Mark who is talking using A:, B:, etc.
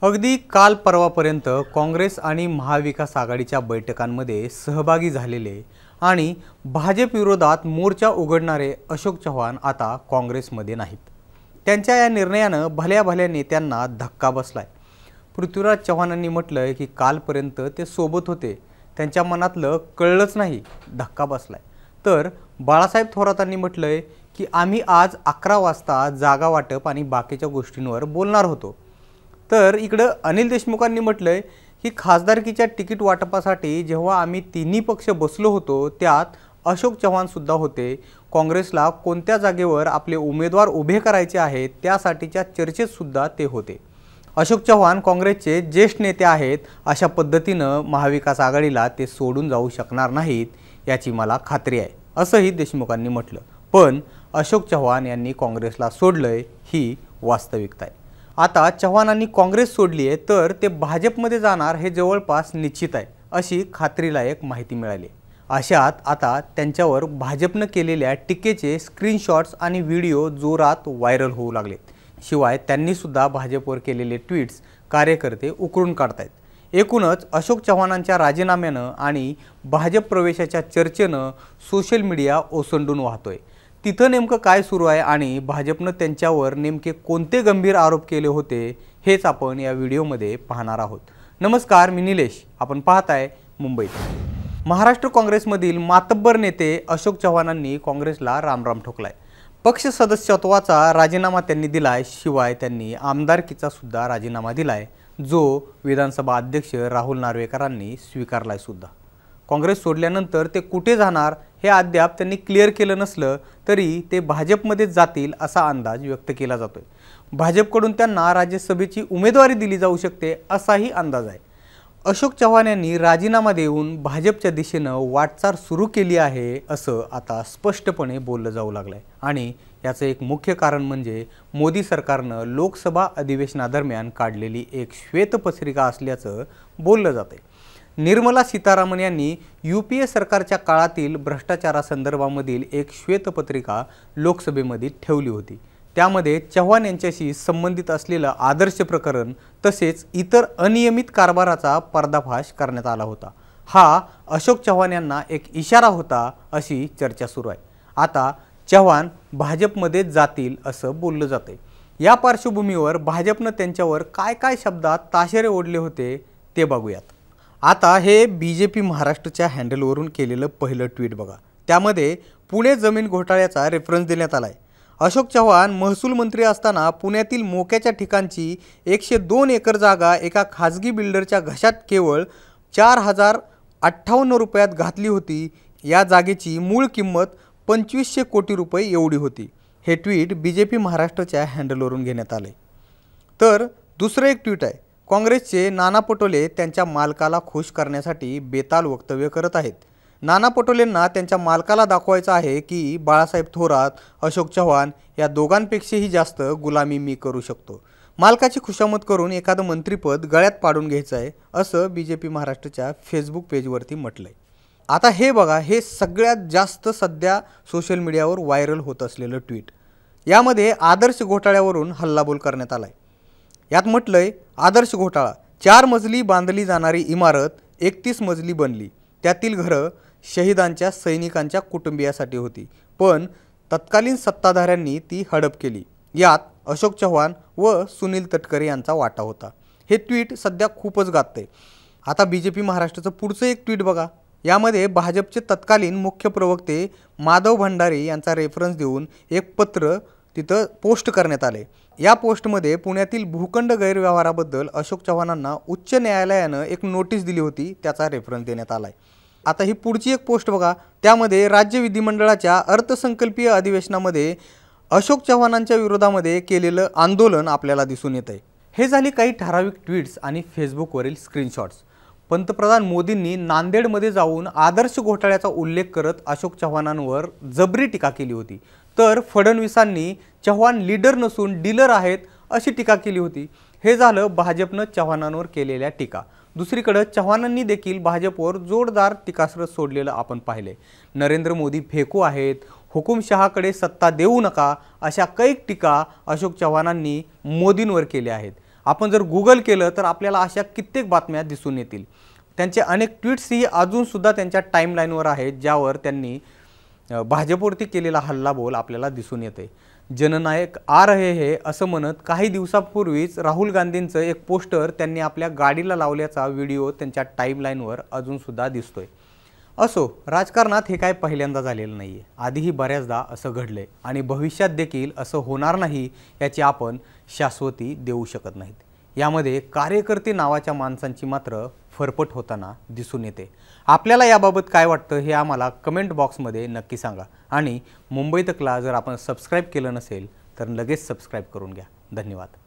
A: अगदी काल परवापर्यंत काँग्रेस आणि महाविकास आघाडीच्या बैठकांमध्ये सहभागी झालेले आणि भाजप विरोधात मोर्चा उघडणारे अशोक चव्हाण आता काँग्रेसमध्ये नाहीत। त्यांच्या या निर्णयाने भल्या भल्या नेत्यांना धक्का बसलाय। पृथ्वीराज चव्हाणांनी म्हटलंय की कालपर्यंत ते सोबत होते, त्यांच्या मनातलं कळलंच नाही, धक्का बसलाय। तर बाळासाहेब थोरातांनी म्हटलंय की आम्ही आज 11 वाजता जागा वाटप आणि बाकीच्या गोष्टींवर बोलणार होतो। तर इकडे अनिल देशमुखांनी म्हटलंय की खासदारकीच्या तिकीट वाटपासाठी जेव्हा आम्ही तिन्ही पक्ष बसलो होतो त्यात अशोक चव्हाण सुद्धा होते। काँग्रेसला कोणत्या जागेवर आपले उमेदवार उभे करायचे आहेत त्यासाठीच्या चर्चेत सुद्धा ते होते। अशोक चव्हाण काँग्रेसचे ज्येष्ठ नेते आहेत, अशा पद्धतीने महाविकास आघाडीला ते सोडून जाऊ शकणार नाहीत याची मला खात्री आहे, असंही देशमुखांनी म्हटलं। पण अशोक चव्हाण यांनी काँग्रेसला सोडलंय ही वास्तविकता आहे। आता चव्हाणांनी काँग्रेस सोडली आहे तर ते भाजपमध्ये जाणार हे जवळपास निश्चित आहे, अशी खात्रीलायक माहिती मिळाली। अशात आता त्यांच्यावर भाजपने केलेल्या टीकेचे स्क्रीनशॉट्स आणि व्हिडिओ जोरात व्हायरल होऊ लागलेत। शिवाय त्यांनी सुद्धा भाजपवर केलेले ट्विट्स कार्यकर्ते उकरून काढतायत। एकूणच अशोक चव्हाणांच्या राजीनाम्याने आणि भाजप प्रवेशाच्या चर्चेने सोशल मीडिया ओसंडून वाहतोय। तिथं नेमकं काय सुरू आहे आणि भाजपने त्यांच्यावर नेमके कोणते गंभीर आरोप केले होते हेच आपण या व्हिडिओमध्ये पाहणार आहोत। नमस्कार, मी निलेश, आपण पाहताय मुंबईत। महाराष्ट्र काँग्रेसमधील मातब्बर नेते अशोक चव्हाणांनी काँग्रेसला रामराम ठोकलाय। पक्ष सदस्यत्वाचा राजीनामा त्यांनी दिलाय, शिवाय त्यांनी आमदारकीचा सुद्धा राजीनामा दिलाय, जो विधानसभा अध्यक्ष राहुल नार्वेकरांनी स्वीकारलाय सुद्धा। काँग्रेस सोडल्यानंतर ते कुठे जाणार हे अद्याप त्यांनी क्लिअर केलं नसलं तरी ते भाजपमध्ये जातील असा अंदाज व्यक्त केला जातोय। भाजपकडून त्यांना राज्यसभेची उमेदवारी दिली जाऊ शकते असाही अंदाज आहे। अशोक चव्हाण यांनी राजीनामा देऊन भाजपच्या दिशेनं वाटचाल सुरू केली आहे असं आता स्पष्टपणे बोललं जाऊ लागलंय। आणि याचं एक मुख्य कारण म्हणजे मोदी सरकारनं लोकसभा अधिवेशनादरम्यान काढलेली एक श्वेतपत्रिका असल्याचं बोललं जातंय। निर्मला सीतारामन यांनी यूपीए सरकारच्या काळातील भ्रष्टाचारासंदर्भामधील एक श्वेतपत्रिका लोकसभेमध्ये ठेवली होती। त्यामध्ये चव्हाण यांच्याशी संबंधित असलेलं आदर्श प्रकरण तसेच इतर अनियमित कारभाराचा पर्दाफाश करण्यात आला होता। हा अशोक चव्हाण यांना एक इशारा होता अशी चर्चा सुरू आहे। आता चव्हाण भाजपमध्ये जातील असं बोललं जातंय। या पार्श्वभूमीवर भाजपने त्यांच्यावर काय काय शब्दात ताशेरे ओढले होते ते बघूयात। आता हे बीजेपी महाराष्ट्रच्या हँडलवरून केलेलं पहिलं ट्विट बघा। त्यामध्ये पुणे जमीन घोटाळ्याचा रेफरन्स देण्यात आलाय। अशोक चव्हाण महसूल मंत्री असताना पुण्यातील मोक्याच्या ठिकाणची 102 एकर जागा एका खाजगी बिल्डरच्या घशात केवळ 4058 रुपयात घातली होती। या जागेची मूळ किंमत 2500 कोटी रुपये एवढी होती। हे ट्विट बीजेपी महाराष्ट्राच्या हँडलवरून घेण्यात आले। तर दुसरं एक ट्विट आहे, काँग्रेसचे नाना पटोले त्यांच्या मालकाला खुश करण्यासाठी बेताल वक्तव्य करत आहेत। नाना पटोलेंना त्यांच्या मालकाला दाखवायचं आहे की बाळासाहेब थोरात, अशोक चव्हाण या दोघांपेक्षाही जास्त गुलामी मी करू शकतो। मालकाची खुशामत करून एखादं मंत्रिपद गळ्यात पाडून घ्यायचं आहे असं बीजेपी महाराष्ट्राच्या फेसबुक पेजवरती म्हटलंय। आता हे बघा, हे सगळ्यात जास्त सध्या सोशल मीडियावर व्हायरल होत असलेलं ट्विट। यामध्ये आदर्श घोटाळ्यावरून हल्लाबोल करण्यात आलाय। यात म्हटलंय, आदर्श घोटाळा, 4 मजली बांधली जाणारी इमारत 31 मजली बनली। त्यातील घरं शहीदांच्या सैनिकांच्या कुटुंबियासाठी होती, पण तत्कालीन सत्ताधाऱ्यांनी ती हडप केली। यात अशोक चव्हाण व सुनील तटकरे यांचा वाटा होता। हे ट्विट सध्या खूपच गाजतंय। आता बीजेपी महाराष्ट्राचं पुढचं एक ट्विट बघा। यामध्ये भाजपचे तत्कालीन मुख्य प्रवक्ते माधव भंडारे यांचा रेफरन्स देऊन एक पत्र तिथं पोस्ट करण्यात आले। या पोस्टमध्ये पुण्यातील भूखंड गैरव्यवहाराबद्दल अशोक चव्हाणांना उच्च न्यायालयानं एक नोटीस दिली होती, त्याचा रेफरन्स देण्यात आलाय। आता ही पुढची एक पोस्ट बघा। त्यामध्ये राज्य विधिमंडळाच्या अर्थसंकल्पीय अधिवेशनामध्ये अशोक चव्हाणांच्या विरोधामध्ये केलेलं आंदोलन आपल्याला दिसून येत आहे। हे झाली काही ठराविक ट्विट्स आणि फेसबुकवरील स्क्रीनशॉट्स। पंतप्रधान मोदींनी नांदेडमध्ये जाऊन आदर्श घोटाळ्याचा उल्लेख करत अशोक चव्हाणांवर जबरी टीका केली होती। तर फडणवीसांनी चव्हाण लीडर नसून डीलर आहेत अशी टीका केली होती। हे झालं भाजपनं चव्हाणांवर केलेल्या टीका। दुसरीकडे चव्हाणांनी देखील भाजपवर जोरदार टीकास्त्र सोडलेलं आपण पाहिले। नरेंद्र मोदी फेकू आहेत, हुकुमशहाकडे सत्ता देऊ नका, अशा कैक टीका अशोक चव्हाणांनी मोदींवर केल्या आहेत। आपण जर गुगल केलं तर आपल्याला अशा कित्येक बातम्या दिसून येतील। त्यांचे अनेक ट्विट्सही अजूनसुद्धा त्यांच्या टाईमलाईनवर आहेत, ज्यावर त्यांनी भाजपवरती केलेला हल्लाबोल आपल्याला दिसून येते। जननायक आ रहे है असं म्हणत काही दिवसांपूर्वीच राहुल गांधींचं एक पोस्टर त्यांनी आपल्या गाडीला लावल्याचा व्हिडिओ त्यांच्या टाईमलाईनवर अजूनसुद्धा दिसतोय। असो, राजकारणात हे काय पहिल्यांदा झालेलं नाहीये, आधीही बऱ्याचदा असं घडलंय आणि भविष्यात देखील असं होणार नाही याची आपण शाश्वती देऊ शकत नाहीत। यामध्ये कार्यकर्ते नावाच्या माणसांची मात्र फरफट होताना दिसून येते। आपल्याला याबाबत काय वाटतं हे आम्हाला कमेंट बॉक्समध्ये नक्की सांगा आणि मुंबई तकला जर आपण सबस्क्राईब केलं नसेल तर लगेच सबस्क्राईब करून घ्या। धन्यवाद।